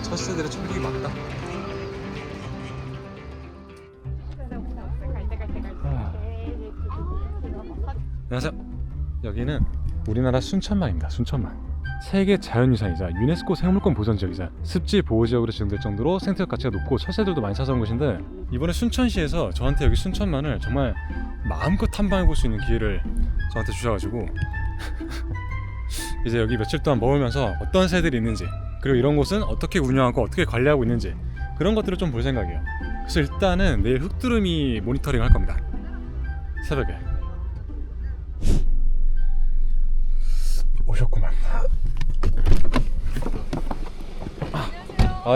철새들의 천국이 맞다. 안녕하세요. 여기는 우리나라 순천만입니다. 순천만. 세계 자연유산이자 유네스코 생물권 보전지역이자 습지 보호지역으로 지정될 정도로 생태적 가치가 높고 철새들도 많이 찾아온 곳인데, 이번에 순천시에서 저한테 여기 순천만을 정말 마음껏 탐방해볼 수 있는 기회를 저한테 주셔가지고 이제 여기 며칠 동안 머물면서 어떤 새들이 있는지, 그리고 이런 곳은 어떻게 운영하고 어떻게 관리하고 있는지, 그런 것들을 좀 볼 생각이에요. 그래서 일단은 내일 흑두루미 모니터링 할 겁니다. 새벽에. 오셨구만.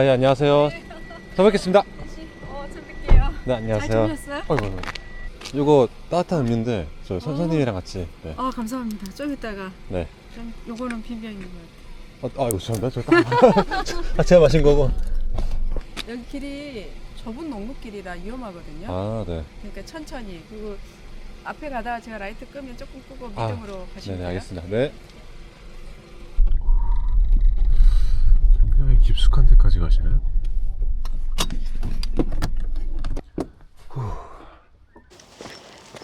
예, 안녕하세요. 잘 뵙겠습니다. 처음 뵐게요. 네, 안녕하세요. 잘 주무셨어요? 어이구. 이거 따뜻한 음료인데 저 선생님이랑 같이. 네. 감사합니다. 좀 이따가. 네. 좀 요거는 비벼있는 거. 이거 죄송합니다. 제가 마신 거고. 여기 길이 좁은 농로길이라 위험하거든요. 네. 그러니까 천천히. 그리고 앞에 가다가 제가 라이트 끄면 조금 끄고 믿음으로 가시면 네네, 돼요. 알겠습니다. 네. 굉장히 깊숙한 데까지 가시네.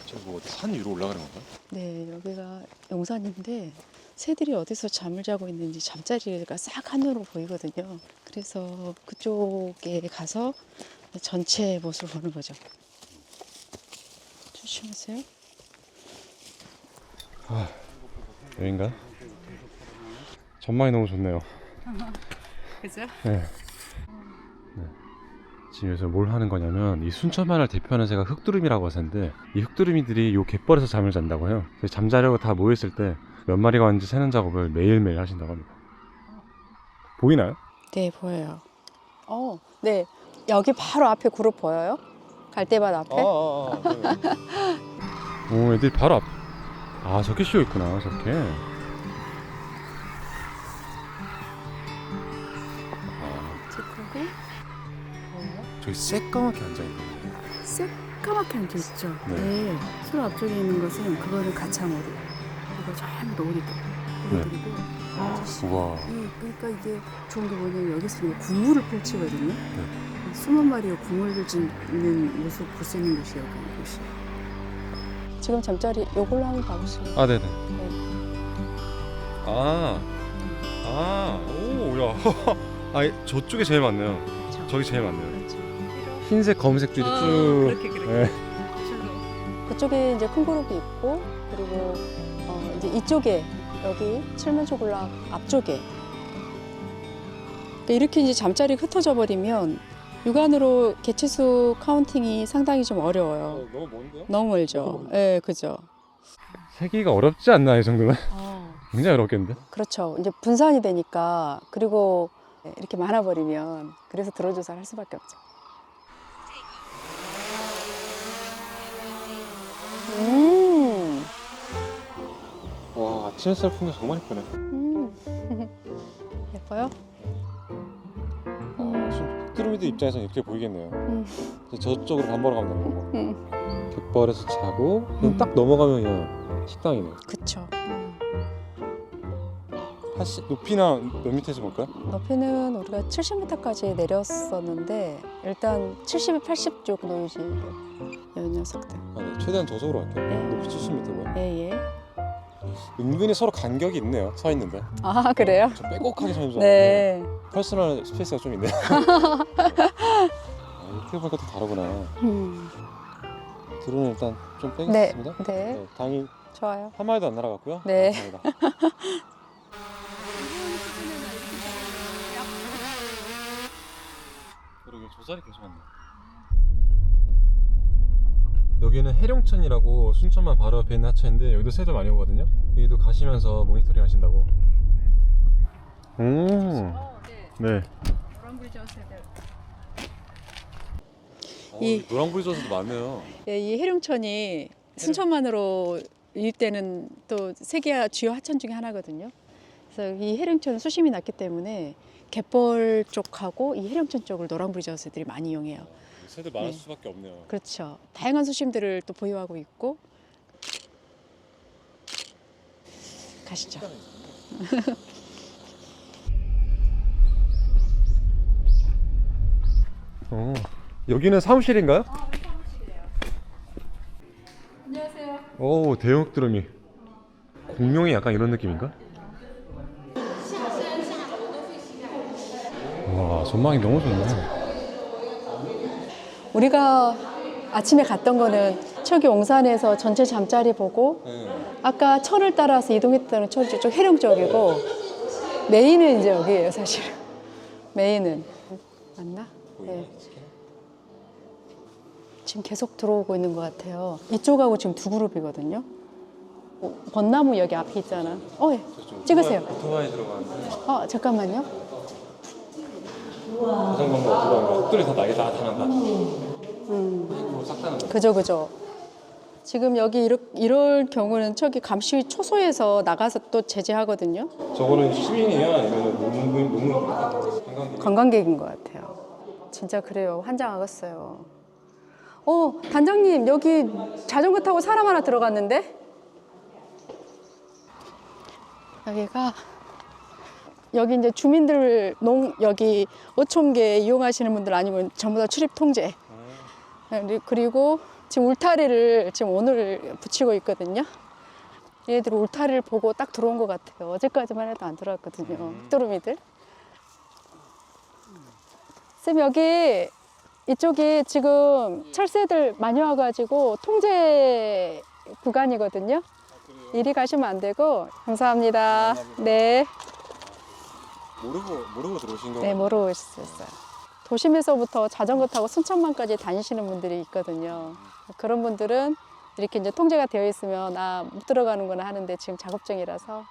저 뭐 산 위로 올라가는 건가? 네, 여기가 용산인데 새들이 어디서 잠을 자고 있는지 잠자리가 싹 하늘로 보이거든요. 그래서 그쪽에 가서 전체 모습을 보는 거죠. 조심하세요. 여긴가? 전망이 너무 좋네요. 그죠? 네. 지금 여기서 뭘 하는 거냐면, 이 순천만을 대표하는 새가 흑두루미라고 하는데, 이 흑두루미들이 이 갯벌에서 잠을 잔다고 해요. 그래서 잠자려고 다 모였을 때 몇 마리가 왔는지 세는 작업을 매일매일 하신다고 합니다. 보이나요? 네, 보여요. 네. 여기 바로 앞에 그룹 보여요? 갈대밭 앞에? 오, 애들이 바로 앞. 저렇게 씌워 있구나, 저렇게. 체크하고 보여요? 저기 새까맣게 앉아있네. 새까맣게 앉아있죠? 네. 네. 서로 앞쪽에 있는 것은 그거는 가창오리. 이거 전부 오리들. 오리들이고. 우와. 그러니까 이게 좋은 게 뭐냐면 여기서 그냥 국물을 펼치거든요. 수만 마리의 국물을 짓는 모습 볼 수 있는 곳이에요. 그 곳이. 지금 잠자리 요걸로 한번 봐보시죠. 네네. 오, 야. 저쪽에 제일 많네요. 그렇죠. 저기 제일 많네요. 그렇죠. 흰색, 검은색들이 쭉. 그렇게. 네. 그쪽에 이제 큰 그룹이 있고, 그리고 이제 이쪽에 여기 칠면조군락 앞쪽에 이렇게 이제 잠자리가 흩어져 버리면 육안으로 개체수 카운팅이 상당히 좀 어려워요. 너무 먼데요? 너무 멀죠. 네, 그죠. 세기가 어렵지 않나, 이 정도면? 굉장히 어렵겠는데? 그렇죠. 이제 분산이 되니까, 그리고 이렇게 많아버리면 그래서 들어조사를 할 수밖에 없죠. 와, 아침 햇살 풍경 정말 예쁘네. 예뻐요? 흑두루미들 입장에서는 이렇게 보이겠네요. 이제 저쪽으로 밥 먹으러 가면 되는 거고. 갯벌에서 자고 그냥 딱 넘어가면 그냥 식당이네요. 그쵸. 높이나 몇 미터에서 볼까요? 높이는 우리가 70m까지 내렸었는데 일단 70, 80 정도 유지해요. 이 녀석들. 네. 최대한 저속으로 갈게요. 네. 높이 70m고요. 예. 은근히 서로 간격이 있네요. 서 있는데. 그래요? 좀 빼곡하게 서는 줄 알았는데 네. 퍼스널 스페이스가 좀 있네요. 이렇게 보니까 또 다르구나. 드론은 일단 좀 빼겠습니다. 네. 당이 좋아요. 한 마리도 안 날아갔고요. 네. 감사합니다. 그러게, 저 자리 계속 왔네. 여기는 해룡천이라고 순천만 바로 옆에 있는 하천인데, 여기도 새들 많이 오거든요. 여기도 가시면서 모니터링 하신다고. 네. 노랑불이 젖어도 많네요. 이 해룡천이 순천만으로 유입되는 또 세계 주요 하천 중에 하나거든요. 그래서 이 해룡천은 수심이 낮기 때문에 갯벌 쪽하고 이 해룡천 쪽을 노랑브리저스들이 많이 이용해요. 새들 많을 네. 수밖에 없네요. 그렇죠. 다양한 수심들을 또 보유하고 있고. 가시죠. 여기는 사무실인가요? 안녕하세요. 오, 대형 흑드럼이. 공룡이 약간 이런 느낌인가? 와, 전망이 너무 좋네. 우리가 아침에 갔던 거는 저기 옹산에서 전체 잠자리 보고 아까 철을 따라서 이동했다는 철이 쪽 해령 쪽이고 메인은 이제 여기예요, 사실. 메인은 맞나? 네. 지금 계속 들어오고 있는 것 같아요. 이쪽하고 지금 두 그룹이거든요. 벚나무 여기 앞에 있잖아. 예. 찍으세요. 오토바이 들어가는데 잠깐만요. 자전거가 오토바이가 흑들이 다 나게 나타난다. 싹 다는 거. 그죠. 지금 여기 이럴 경우는 저기 감시 초소에서 나가서 또 제재하거든요. 저거는 시민이야 아니면 농민 관광객인 것 같아요. 진짜 그래요. 환장하겠어요. 단장님 여기 자전거 타고 사람 하나 들어갔는데? 여기 이제 주민들 여기 어촌계 이용하시는 분들 아니면 전부 다 출입 통제. 그리고 지금 울타리를 지금 오늘 붙이고 있거든요. 얘들 울타리를 보고 딱 들어온 것 같아요. 어제까지만 해도 안 들어왔거든요. 흑도루미들. 쌤 여기 이쪽이 지금 철새들 많이 와가지고 통제 구간이거든요. 이리 가시면 안 되고. 감사합니다. 네. 모르고 들어오신 거예요? 네, 모르고 있었어요. 도심에서부터 자전거 타고 순천만까지 다니시는 분들이 있거든요. 그런 분들은 이렇게 이제 통제가 되어 있으면 못 들어가는구나 하는데 지금 작업 중이라서.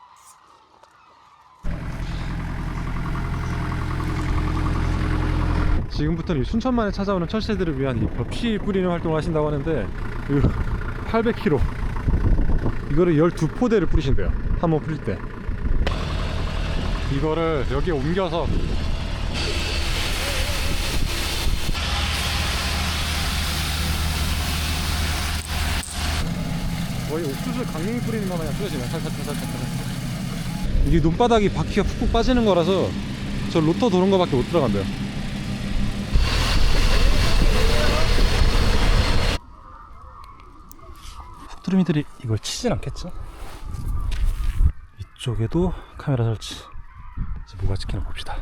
지금부터는 이 순천만에 찾아오는 철새들을 위한 이 벽시 뿌리는 활동을 하신다고 하는데 800kg 이거를 12포대를 뿌리신대요. 한 번 뿌릴 때 이거를 여기에 옮겨서 거의 옥수수 강냉이 뿌리는 거 마냥 뿌려지네. 살짝. 이게 눈바닥이 바퀴가 푹푹 빠지는 거라서 저 로터 도는 거밖에 못 들어간대요. 흑두루미들이 이걸 치진 않겠죠? 이쪽에도 카메라 설치. 이제 뭐가 찍히나 봅시다.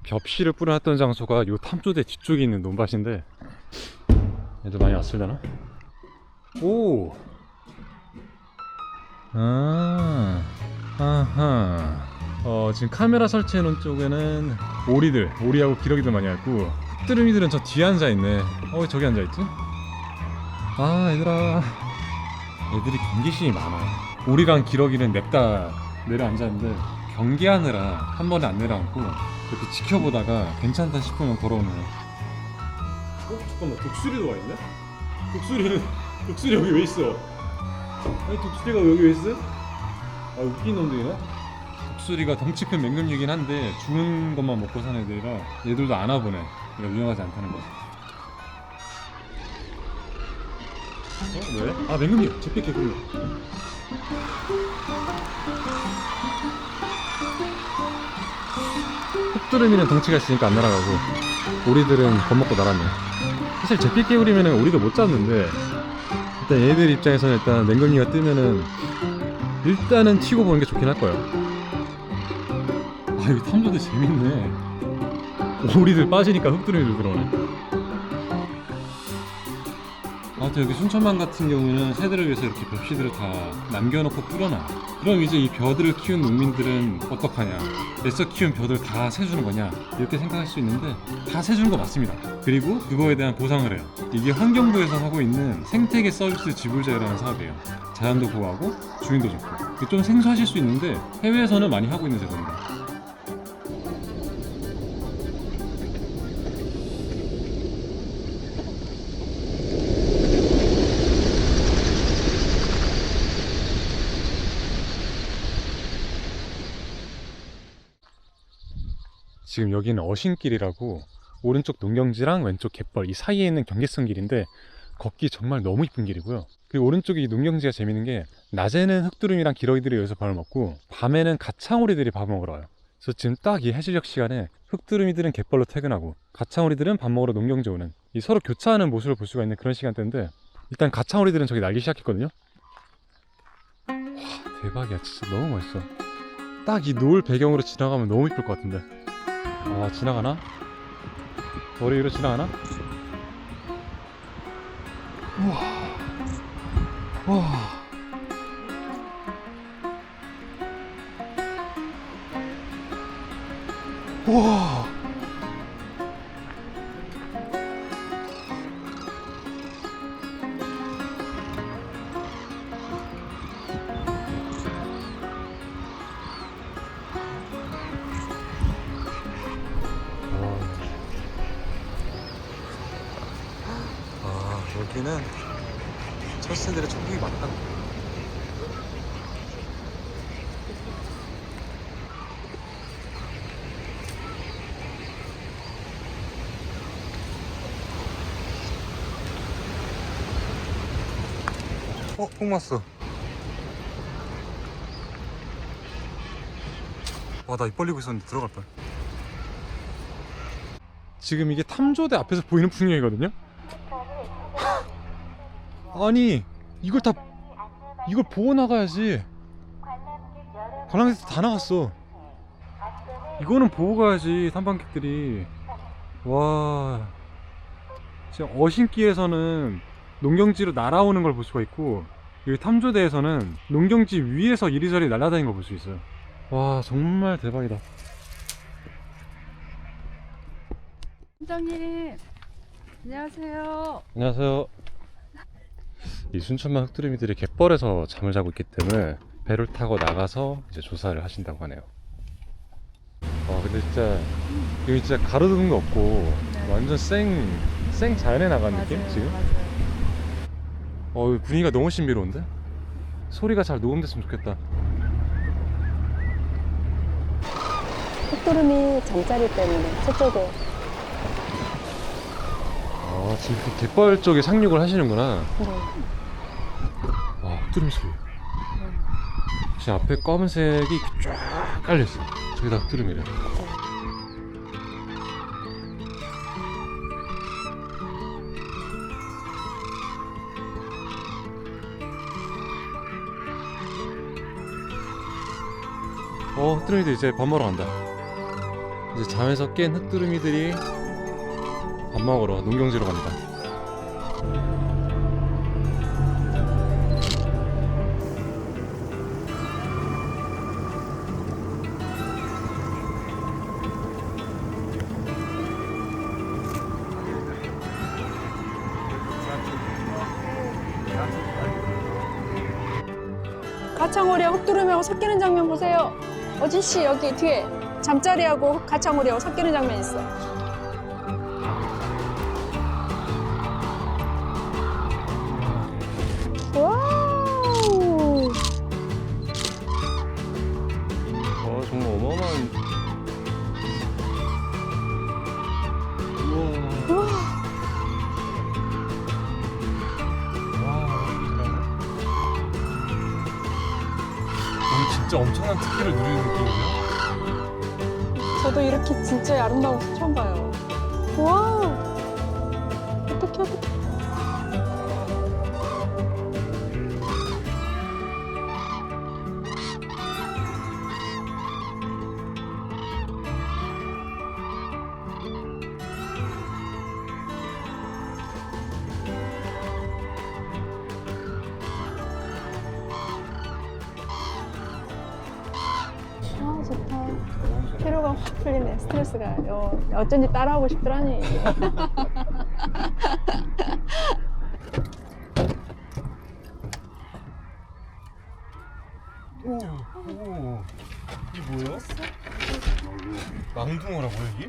벽시를 뿌려놨던 장소가 요 탐조대 뒤쪽에 있는 논밭인데 얘도 많이 왔을려나? 오! 아하. 지금 카메라 설치해놓은 쪽에는 오리하고 기러기들 많이 왔고 흑두루미들은 저 뒤에 앉아있네. 왜 저기 앉아있지? 얘들아, 애들이 경계심이 많아. 오리랑 기러기는 냅다 내려앉았는데 경계하느라 한 번에 안 내려앉고 이렇게 지켜보다가 괜찮다 싶으면 걸어오는 거야. 잠깐만, 독수리도 와있네? 독수리 여기 왜 있어? 아니 독수리가 여기 왜 있어? 웃긴 놈들이네? 독수리가 덩치 큰 맹금류긴 한데 죽은 것만 먹고 사는 애들이라 얘들도 안 와보네. 그러니까 위험하지 않다는 거지. 왜? 맹금류! 잿빛 개꿀류. 흑두루미는 덩치가 있으니까 안 날아가고 오리들은 겁먹고 날았네. 사실 잿빛 개구리면은 오리도 못 잡는데 일단 얘들 입장에서는 일단 맹금류가 뜨면은 일단은 튀고 보는 게 좋긴 할 거예요. 이거 탐조대 재밌네. 오리들 빠지니까 흑두루미들 들어오네. 아무튼 여기 순천만 같은 경우는 새들을 위해서 이렇게 벽시들을 다 남겨놓고 뿌려놔. 그럼 이제 이 벼들을 키운 농민들은 어떡하냐? 애써 키운 벼들 다 세주는 거냐? 이렇게 생각할 수 있는데 다 세주는 거 맞습니다. 그리고 그거에 대한 보상을 해요. 이게 환경부에서 하고 있는 생태계 서비스 지불제라는 사업이에요. 자연도 보호하고 주인도 좋고. 좀 생소하실 수 있는데 해외에서는 많이 하고 있는 제도입니다. 지금 여기는 어신길이라고 오른쪽 농경지랑 왼쪽 갯벌 이 사이에 있는 경계선 길인데 걷기 정말 너무 이쁜 길이고요. 그리고 오른쪽에 이 농경지가 재밌는 게 낮에는 흑두루미랑 기러기들이 여기서 밥을 먹고 밤에는 가창오리들이 밥을 먹으러 와요. 그래서 지금 딱 이 해질녘 시간에 흑두루미들은 갯벌로 퇴근하고 가창오리들은 밥 먹으러 농경지 오는 이 서로 교차하는 모습을 볼 수가 있는 그런 시간대인데 일단 가창오리들은 저기 날기 시작했거든요. 와 대박이야. 진짜 너무 멋있어. 딱 이 노을 배경으로 지나가면 너무 이쁠 것 같은데. 아 지나가나? 머리 위로 지나가나? 우와 와 우와 여기는 철새들의 천국이 맞다. 콩 왔어. 와, 나 입 벌리고 있었는데 들어갈 뻔. 지금 이게 탐조대 앞에서 보이는 풍경이거든요? 아니 이걸 보고 나가야지. 관람객들 다 나갔어. 이거는 보고 가야지 탐방객들이. 와 지금 어신길에서는 농경지로 날아오는 걸 볼 수가 있고 여기 탐조대에서는 농경지 위에서 이리저리 날아다니는 걸 볼 수 있어요. 와 정말 대박이다. 팀장님 안녕하세요. 안녕하세요. 이 순천만 흑두루미들이 갯벌에서 잠을 자고 있기 때문에 배를 타고 나가서 이제 조사를 하신다고 하네요. 근데 진짜 여기 진짜 가로등은 거 없고 네. 완전 생 자연에 나간 느낌 지금? 맞아요. 분위기가 너무 신비로운데? 소리가 잘 녹음됐으면 좋겠다. 흑두루미 잠자리 때문에 저쪽에. 지금 그 갯벌 쪽에 상륙을 하시는구나. 네. 와, 흑두루미 소리. 지금 앞에 검은색이 쫙 깔려있어. 저기다 흑두루미래. 흑두루미들 이제 밥 먹으러 간다. 이제 잠에서 깬 흑두루미들이 밥 먹으러 농경지로 갑니다. 가창오리하고 흑두루미하고 섞이는 장면 보세요. 어지씨 여기 뒤에 잠자리하고 가창오리하고 섞이는 장면 있어. 와우. 정말 어마어마한. 우와. 진짜 엄청난 특기를 누리는 느낌이죠? 저도 이렇게 진짜 아름다운 거 처음 봐요. 와. 어떡해. 스트레스가 어쩐지 따라하고 싶더라니. 오, 이게 뭐야? 망둥어라고 여기?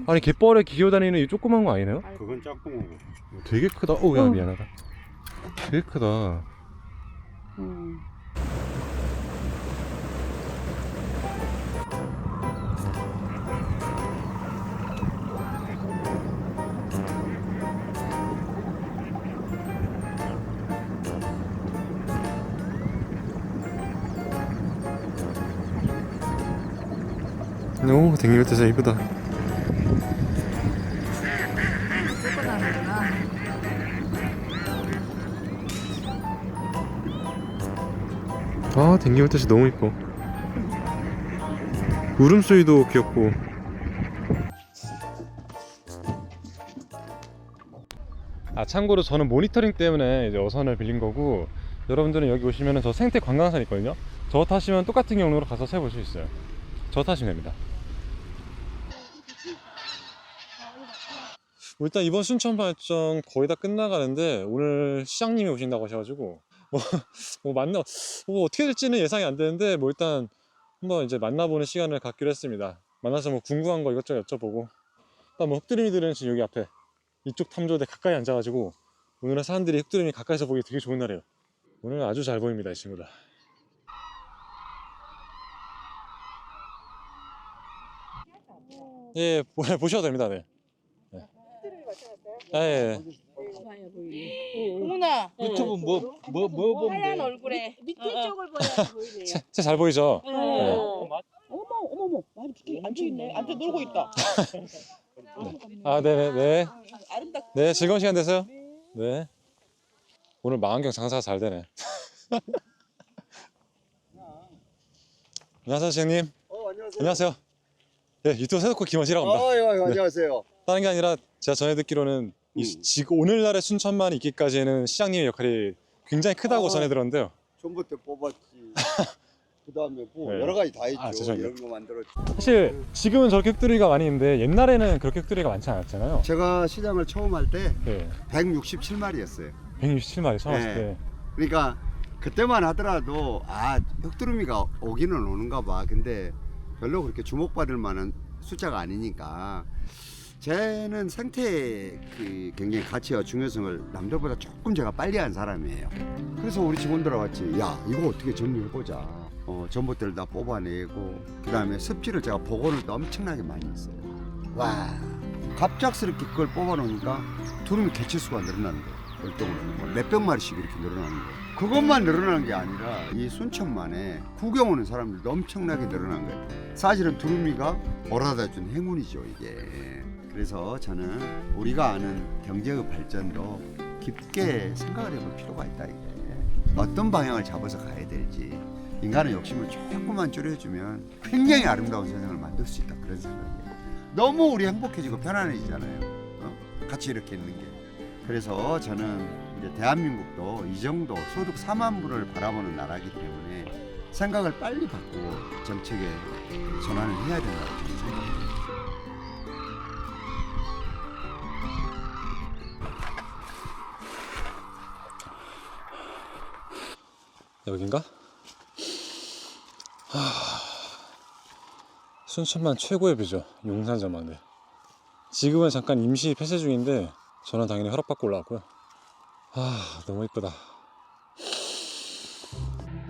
아니 갯벌에 기어다니는 이 조그만 거 아니네요? 그건 짝꿍어고. 되게 크다. 오, 야 미안하다. 되게 크다. 오, 댕길 때 진짜 이쁘다. 아, 댕기올 때 너무 이뻐. 울음소리도 귀엽고. 아, 참고로 저는 모니터링 때문에 이제 어선을 빌린 거고, 여러분들은 여기 오시면 저 생태 관광선 있거든요. 저 타시면 똑같은 경로로 가서 세볼 수 있어요. 저 타시면 됩니다. 일단 이번 순천만 일정 거의 다 끝나가는데 오늘 시장님이 오신다고 하셔가지고 어떻게 될지는 예상이 안 되는데 일단 한번 이제 만나보는 시간을 갖기로 했습니다. 만나서 궁금한 거 이것저것 여쭤보고, 일단 흑두루미들은 지금 여기 앞에 이쪽 탐조대 가까이 앉아가지고 오늘은 사람들이 흑두루미 가까이서 보기 되게 좋은 날이에요. 오늘 아주 잘 보입니다, 이 친구들. 예, 보셔도 됩니다. 네. 예. 어머나 유튜브 뭐 보면 하얀 돼? 얼굴에 밑에 쪽을 보여야 보이네요. 진짜 잘 보이죠? 네. 어머머 많이 붙게 앉아있네. 앉아 놀고 있다. 아, 네네네. 아름답. 네, 즐거운 시간 되세요. 네. 오늘 망원경 장사가 잘 되네. 안녕하세요, 시장님. 안녕하세요. 안녕하세요. 예, 유튜브 세놓고 김원식이라고 합니다. 예, 안녕하세요. 다른 게 아니라 제가 전해 듣기로는 지금 오늘날의 순천만이 있기까지는 시장님의 역할이 굉장히 크다고 전해 들었는데요. 전부터 뽑았지. 그다음에 뭐 네. 여러 가지 다 있죠. 아, 죄송해요. 이런 거 만들었지. 사실 지금은 저렇게 흑두리가 많이 있는데 옛날에는 그렇게 흑두리가 많지 않았잖아요. 제가 시장을 처음 할 때 네. 167마리였어요. 167마리 처음 왔을 네. 때. 그러니까 그때만 하더라도 흑두루미가 오기는 오는가 봐. 근데 별로 그렇게 주목받을 만한 숫자가 아니니까. 쟤는 생태 굉장히 가치와 중요성을 남들보다 조금 제가 빨리 한 사람이에요. 그래서 우리 직원들 왔지. 야, 이거 어떻게 정리해보자. 전봇대를 다 뽑아내고, 그 다음에 습지를 제가 복원을 또 엄청나게 많이 했어요. 와, 갑작스럽게 그걸 뽑아놓으니까 두루미 개체수가 늘어나는 거예요. 월동으로 몇백 마리씩 이렇게 늘어나는 거예요. 그것만 늘어나는 게 아니라 이 순천만에 구경 오는 사람들도 엄청나게 늘어난 거예요. 사실은 두루미가 몰아다 준 행운이죠, 이게. 그래서 저는 우리가 아는 경제의 발전도 깊게 생각을 해볼 필요가 있다, 이게. 어떤 방향을 잡아서 가야 될지. 인간의 욕심을 조금만 줄여주면 굉장히 아름다운 세상을 만들 수 있다, 그런 생각이에요. 너무 우리 행복해지고 편안해지잖아요. 같이 이렇게 있는 게. 그래서 저는 이제 대한민국도 이 정도 소득 4만 불을 바라보는 나라이기 때문에 생각을 빨리 바꾸고 정책에 전환을 해야 된다고 저는 생각합니다. 여긴가? 순천만 최고의 뷰죠. 용산전망대. 지금은 잠깐 임시 폐쇄 중인데 저는 당연히 허락받고 올라왔고요. 너무 이쁘다.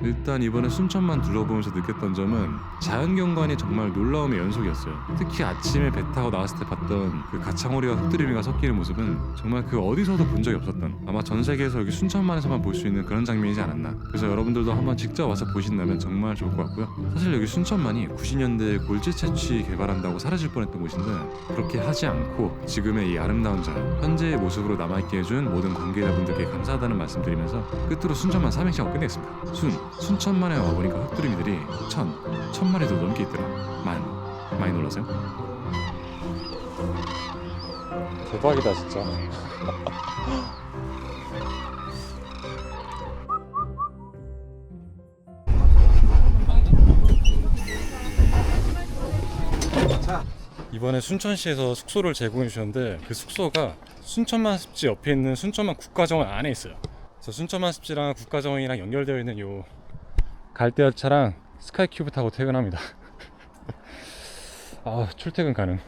일단 이번에 순천만 둘러보면서 느꼈던 점은 자연경관이 정말 놀라움의 연속이었어요. 특히 아침에 배 타고 나왔을 때 봤던 그 가창오리와 흑두루미가 섞이는 모습은 정말 그 어디서도 본 적이 없었던, 아마 전 세계에서 여기 순천만에서만 볼 수 있는 그런 장면이지 않았나. 그래서 여러분들도 한번 직접 와서 보신다면 정말 좋을 것 같고요. 사실 여기 순천만이 90년대에 골지 채취 개발한다고 사라질 뻔했던 곳인데 그렇게 하지 않고 지금의 이 아름다운 자연, 현재의 모습으로 남아있게 해준 모든 관계자분들께 감사하다는 말씀드리면서 끝으로 순천만 삼행시 하고 끝내겠습니다. 순천만에 와보니까 흑두루미들이 1000마리도 넘게 있더라. 많이 놀라세요? 대박이다 진짜. 이번에 순천시에서 숙소를 제공해 주셨는데 그 숙소가 순천만 습지 옆에 있는 순천만 국가정원 안에 있어요. 그래서 순천만 습지랑 국가정원이랑 연결되어 있는 요 갈대열차랑 스카이큐브 타고 퇴근합니다. 아, 출퇴근 가능.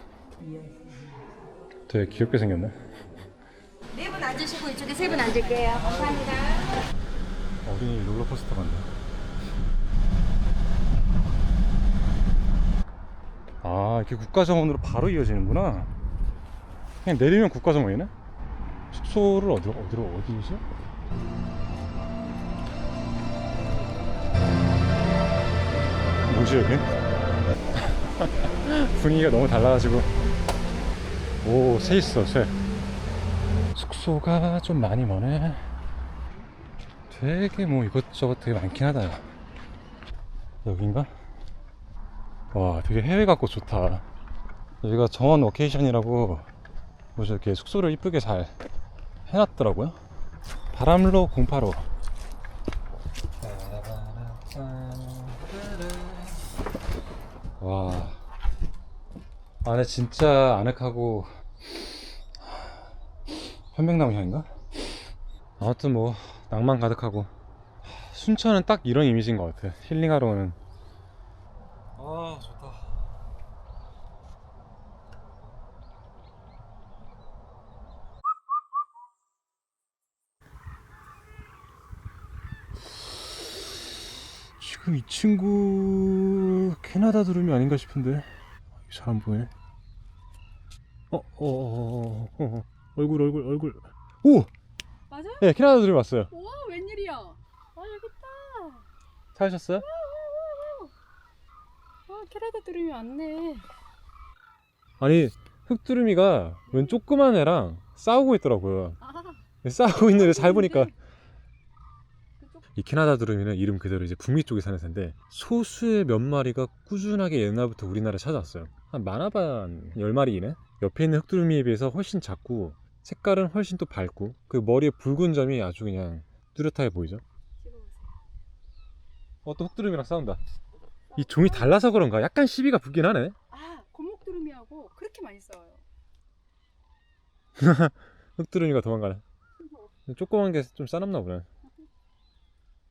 되게 귀엽게 생겼네. 네 분 앉으시고 이쪽에 세 분 앉을게요. 감사합니다. 어린이 롤러코스터 간다. 아, 이렇게 국가정원으로 바로 이어지는구나. 그냥 내리면 국가정원이네? 숙소를 어디지? 뭐지 여기? 분위기가 너무 달라가지고. 오, 새 있어, 새. 숙소가 좀 많이 머네. 되게 뭐 이것저것 되게 많긴 하다. 여긴가? 와, 되게 해외 같고 좋다. 여기가 정원 워케이션이라고 뭐지, 이렇게 숙소를 이쁘게 잘 해놨더라고요. 바람로 085. 와, 안에 진짜 아늑하고 편백나무 향인가? 아무튼 뭐 낭만 가득하고. 순천은 딱 이런 이미지인 것 같아. 힐링하러 오는. 아, 좋다. 지금 이 친구 캐나다 두루미 아닌가 싶은데 잘 안 보이네. 얼굴. 오! 맞아? 네, 캐나다 두루미 왔어요. 와, 웬일이야? 아, 여기 있다. 찾으셨어요? 아, 캐나다 두루미 왔네. 아니, 흑두루미가 웬 조그만 애랑 싸우고 있더라고요. 아, 싸우고 있는데 잘 보니까 그쪽 이 캐나다 두루미는 이름 그대로 이제 북미 쪽에 사는 새인데 소수의 몇 마리가 꾸준하게 옛날부터 우리나라에 찾아왔어요. 한 많아봐야 한 10마리이네. 옆에 있는 흑두루미에 비해서 훨씬 작고 색깔은 훨씬 또 밝고 그 머리에 붉은 점이 아주 그냥 뚜렷하게 보이죠. 찍어보세요. 또 흑두루미랑 싸운다. 이 종이 달라서 그런가 약간 시비가 붙긴 하네. 아, 곤목 두루미하고 그렇게 많이 싸워요. 흑두루미가 도망가네. 조그만 게 좀 싸납나 보네.